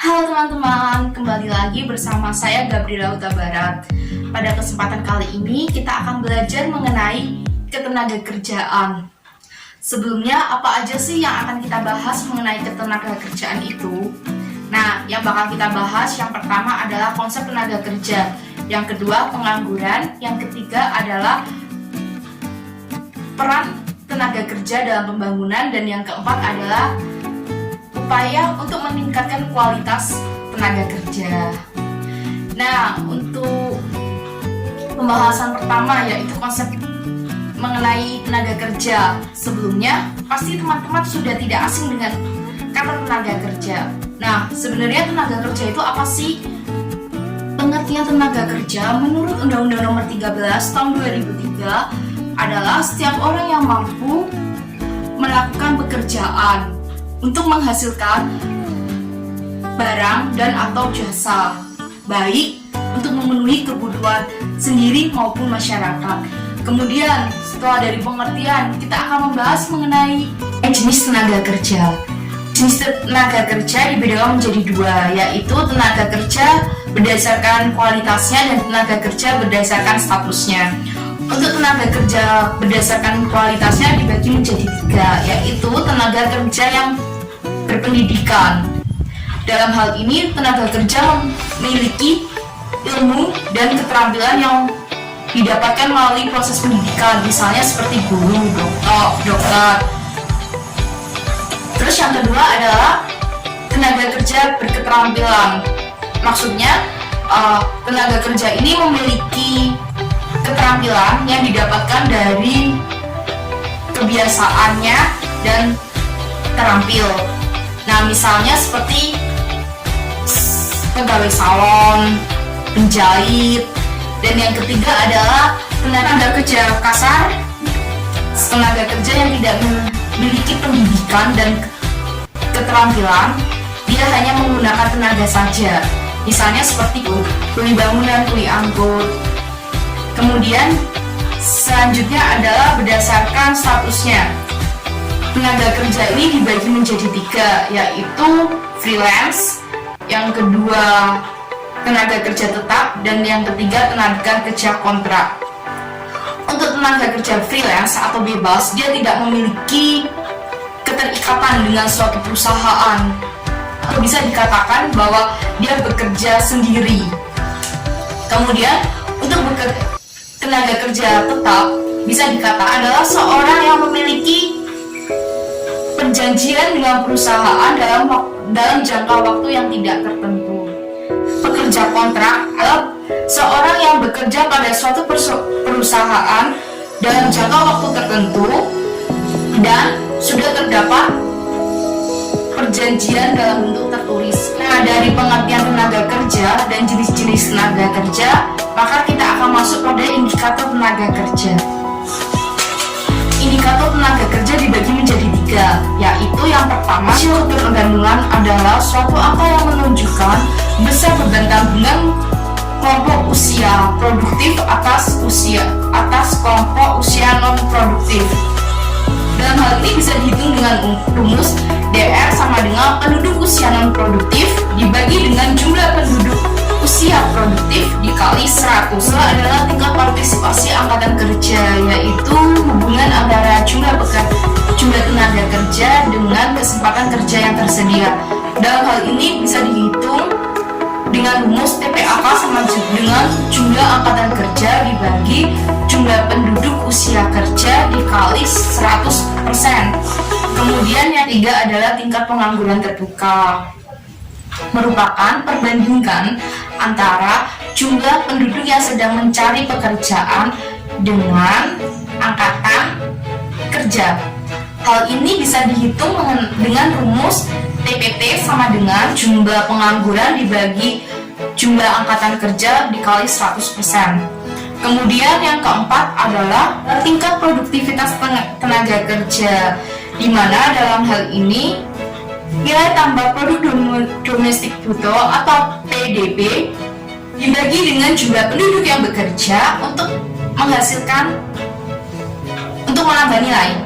Halo teman-teman, kembali lagi bersama saya Gabriela Huta Barat. Pada kesempatan kali ini kita akan belajar mengenai ketenagakerjaan. Sebelumnya, apa aja sih yang akan kita bahas mengenai ketenagakerjaan itu? Nah, yang bakal kita bahas yang pertama adalah konsep tenaga kerja, yang kedua pengangguran, yang ketiga adalah peran tenaga kerja dalam pembangunan, dan yang keempat adalah upaya untuk meningkatkan kualitas tenaga kerja. Nah, untuk pembahasan pertama yaitu konsep mengenai tenaga kerja. Sebelumnya, pasti teman-teman sudah tidak asing dengan kata tenaga kerja. Nah, sebenarnya tenaga kerja itu apa sih? Pengertian tenaga kerja menurut Undang-Undang Nomor 13 Tahun 2003 adalah setiap orang yang mampu melakukan pekerjaan untuk menghasilkan barang dan atau jasa, baik untuk memenuhi kebutuhan sendiri maupun masyarakat. Kemudian setelah dari pengertian, kita akan membahas mengenai jenis tenaga kerja. Jenis tenaga kerja dibedakan menjadi dua, yaitu tenaga kerja berdasarkan kualitasnya dan tenaga kerja berdasarkan statusnya. Untuk tenaga kerja berdasarkan kualitasnya dibagi menjadi tiga, yaitu tenaga kerja yang berpendidikan. Dalam hal ini, tenaga kerja memiliki ilmu dan keterampilan yang didapatkan melalui proses pendidikan, misalnya seperti guru, dokter. Terus yang kedua adalah tenaga kerja berketerampilan. Maksudnya, tenaga kerja ini memiliki keterampilan yang didapatkan dari kebiasaannya dan terampil. Nah, misalnya seperti pegawai salon, penjahit, dan yang ketiga adalah tenaga kerja kasar, tenaga kerja yang tidak memiliki pendidikan dan keterampilan, dia hanya menggunakan tenaga saja. Misalnya seperti kuli bangunan, kuli angkut. Kemudian selanjutnya adalah berdasarkan statusnya. Tenaga kerja ini dibagi menjadi tiga, yaitu freelance, yang kedua tenaga kerja tetap, dan yang ketiga tenaga kerja kontrak. Untuk tenaga kerja freelance atau bebas, dia tidak memiliki keterikatan dengan suatu perusahaan, atau bisa dikatakan bahwa dia bekerja sendiri. Kemudian untuk tenaga kerja tetap bisa dikatakan adalah seorang yang memiliki perjanjian dengan perusahaan dalam jangka waktu yang tidak tertentu. Pekerja kontrak adalah seorang yang bekerja pada suatu perusahaan dalam jangka waktu tertentu dan sudah terdapat perjanjian dalam bentuk tertulis. Nah, dari pengertian tenaga kerja dan jenis-jenis tenaga kerja, maka kita akan masuk pada indikator tenaga kerja. Indikator tenaga kerja dibagi menjadi tiga, yaitu yang pertama, rasio ketergantungan adalah suatu angka yang menunjukkan besar beban tanggungan kelompok usia produktif atas kelompok usia non produktif. Dalam hal ini bisa dihitung dengan rumus DR sama dengan penduduk usia non produktif dibagi dengan jumlah penduduk usia produktif dikali 100. Adalah tingkat partisipasi angkatan kerja, yaitu hubungan antara jumlah tenaga kerja dengan kesempatan kerja yang tersedia. Dalam hal ini bisa dihitung dengan rumus TPAK sama dengan jumlah angkatan kerja dibagi jumlah penduduk usia kerja dikali 100%. Kemudian yang tiga adalah tingkat pengangguran terbuka, merupakan perbandingan antara jumlah penduduk yang sedang mencari pekerjaan dengan angkatan kerja. Hal ini bisa dihitung dengan rumus TPT sama dengan jumlah pengangguran dibagi jumlah angkatan kerja dikali 100%. Kemudian yang keempat adalah tingkat produktivitas tenaga kerja, di mana dalam hal ini nilai tambah produk domestik bruto atau PDB dibagi dengan jumlah penduduk yang bekerja untuk menambah nilai.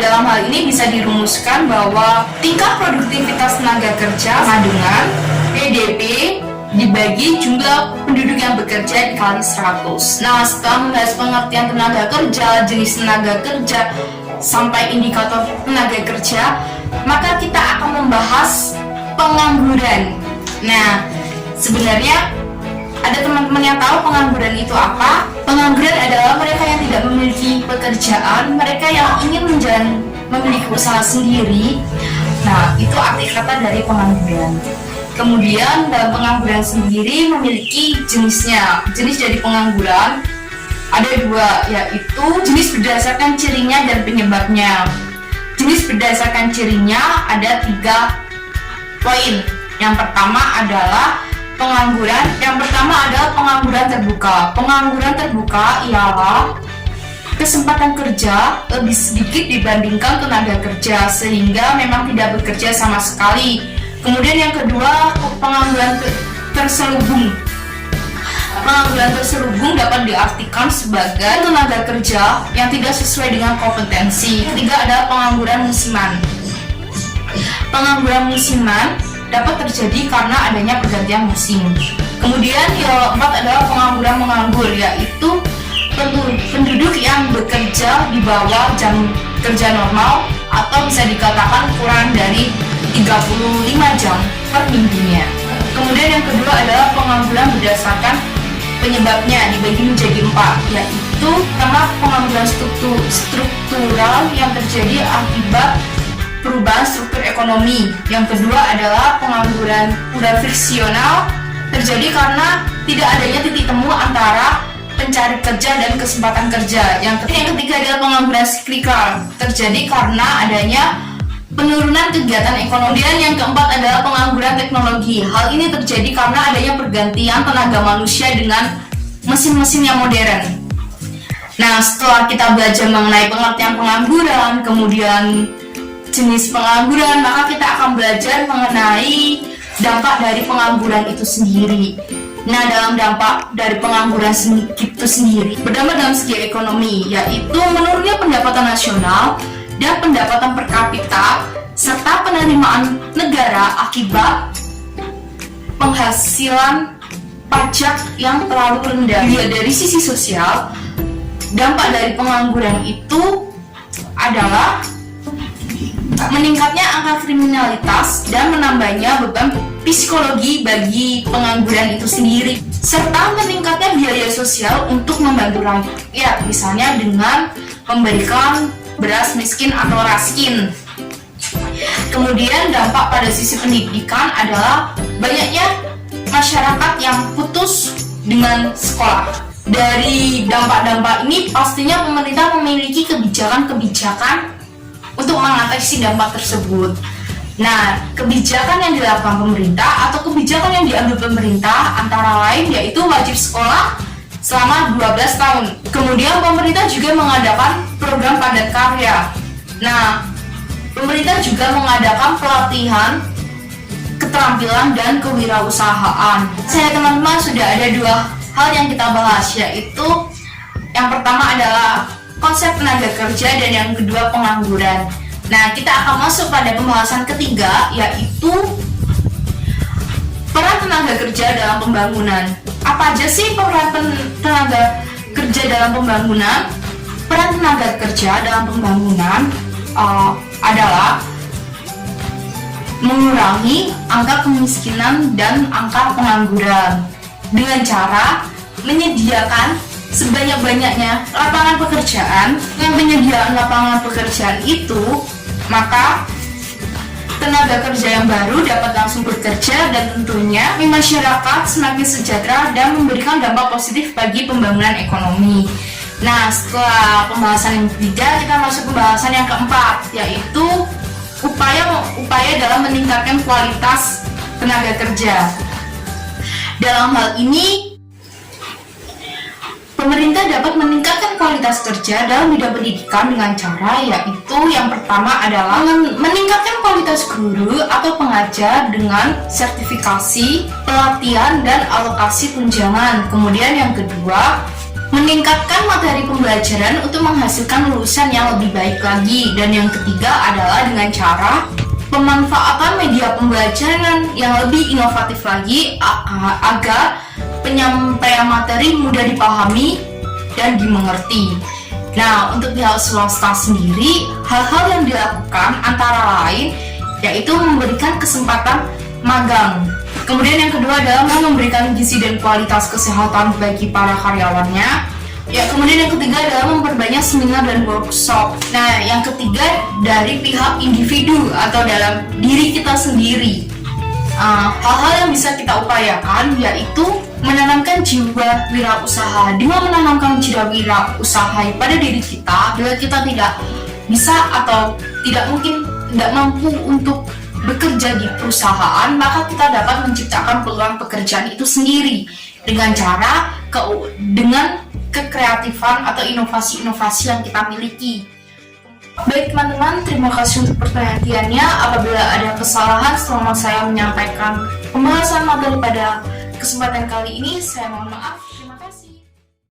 Dalam hal ini bisa dirumuskan bahwa tingkat produktivitas tenaga kerja sama dengan PDB dibagi jumlah penduduk yang bekerja dikali 100. Nah, setelah membahas pengertian tenaga kerja, jenis tenaga kerja, sampai indikator tenaga kerja, maka kita akan membahas pengangguran. Nah, sebenarnya ada teman-teman yang tahu pengangguran itu apa? Pengangguran adalah mereka yang tidak memiliki pekerjaan, mereka yang ingin memiliki usaha sendiri. Nah, itu arti kata dari pengangguran. Kemudian dalam pengangguran sendiri memiliki jenisnya. Jenis dari pengangguran ada dua, yaitu jenis berdasarkan cirinya dan penyebabnya. Jenis berdasarkan cirinya ada 3 poin. Yang pertama adalah pengangguran terbuka. Pengangguran terbuka ialah kesempatan kerja lebih sedikit dibandingkan tenaga kerja, sehingga memang tidak bekerja sama sekali. Kemudian yang kedua, pengangguran terselubung. Pengangguran terselubung dapat diartikan sebagai tenaga kerja yang tidak sesuai dengan kompetensi. Ketiga adalah pengangguran musiman. Pengangguran musiman dapat terjadi karena adanya pergantian musim. Kemudian yang keempat adalah pengangguran menganggur, yaitu penduduk yang bekerja di bawah jam kerja normal atau bisa dikatakan kurang dari 35 jam per minggunya. Kemudian yang kedua adalah pengangguran berdasarkan penyebabnya, dibagi menjadi 4, yaitu karena pengangguran struktural yang terjadi akibat perubahan struktur ekonomi. Yang kedua adalah pengangguran friksional, terjadi karena tidak adanya titik temu antara pencari kerja dan kesempatan kerja. Yang ketiga adalah pengangguran siklikal, terjadi karena adanya penurunan kegiatan ekonomi. Dan yang keempat adalah pengangguran teknologi. Hal ini terjadi karena adanya pergantian tenaga manusia dengan mesin-mesin yang modern. Nah, setelah kita belajar mengenai pengertian pengangguran, kemudian jenis pengangguran, maka kita akan belajar mengenai dampak dari pengangguran itu sendiri. Nah, dalam dampak dari pengangguran itu sendiri berdampak dalam segi ekonomi, yaitu menurunnya pendapatan nasional dan pendapatan per kapita, serta penerimaan negara akibat penghasilan pajak yang terlalu rendah. Dari sisi sosial, dampak dari pengangguran itu adalah meningkatnya angka kriminalitas dan menambahnya beban psikologi bagi pengangguran itu sendiri, serta meningkatnya biaya sosial untuk membantu rakyat, misalnya dengan memberikan beras miskin atau raskin. Kemudian dampak pada sisi pendidikan adalah banyaknya masyarakat yang putus dengan sekolah. Dari dampak-dampak ini pastinya pemerintah memiliki kebijakan-kebijakan untuk mengatasi dampak tersebut. Nah, kebijakan yang dilakukan pemerintah atau kebijakan yang diambil pemerintah antara lain yaitu wajib sekolah selama 12 tahun. Kemudian pemerintah juga mengadakan program padat karya. Nah, pemerintah juga mengadakan pelatihan keterampilan dan kewirausahaan. Saya teman-teman sudah ada 2 hal yang kita bahas, yaitu yang pertama adalah konsep tenaga kerja dan yang kedua pengangguran. Nah, kita akan masuk pada pembahasan ketiga, yaitu peran tenaga kerja dalam pembangunan. Apa aja sih peran tenaga kerja dalam pembangunan? Peran tenaga kerja dalam pembangunan adalah mengurangi angka kemiskinan dan angka pengangguran dengan cara menyediakan sebanyak-banyaknya lapangan pekerjaan. Dengan penyediaan lapangan pekerjaan itu, maka tenaga kerja yang baru dapat langsung bekerja dan tentunya masyarakat semakin sejahtera dan memberikan dampak positif bagi pembangunan ekonomi. Nah, setelah pembahasan yang ketiga, kita masuk pembahasan yang keempat, yaitu upaya dalam meningkatkan kualitas tenaga kerja. Dalam hal ini, pemerintah dapat meningkatkan kualitas kerja dalam bidang pendidikan dengan cara, yaitu yang pertama adalah meningkatkan kualitas guru atau pengajar dengan sertifikasi, pelatihan, dan alokasi tunjangan. Kemudian yang kedua, meningkatkan materi pembelajaran untuk menghasilkan lulusan yang lebih baik lagi. Dan yang ketiga adalah dengan cara pemanfaatan media pembelajaran yang lebih inovatif lagi agar penyampaian materi mudah dipahami dan dimengerti. Nah, untuk pihak swasta sendiri, hal-hal yang dilakukan antara lain yaitu memberikan kesempatan magang. Kemudian yang kedua adalah memberikan gizi dan kualitas kesehatan bagi para karyawannya. Ya, kemudian yang ketiga adalah memperbanyak seminar dan workshop. Nah, yang ketiga dari pihak individu atau dalam diri kita sendiri. Hal-hal yang bisa kita upayakan yaitu menanamkan jiwa wirausaha. Dengan menanamkan jiwa wirausaha pada diri kita, bila kita tidak bisa atau tidak mampu untuk bekerja di perusahaan, maka kita dapat menciptakan peluang pekerjaan itu sendiri dengan cara dengan kekreatifan atau inovasi-inovasi yang kita miliki. Baik teman-teman, terima kasih untuk perhatiannya. Apabila ada kesalahan selama saya menyampaikan pembahasan materi pada kesempatan kali ini, saya mohon maaf.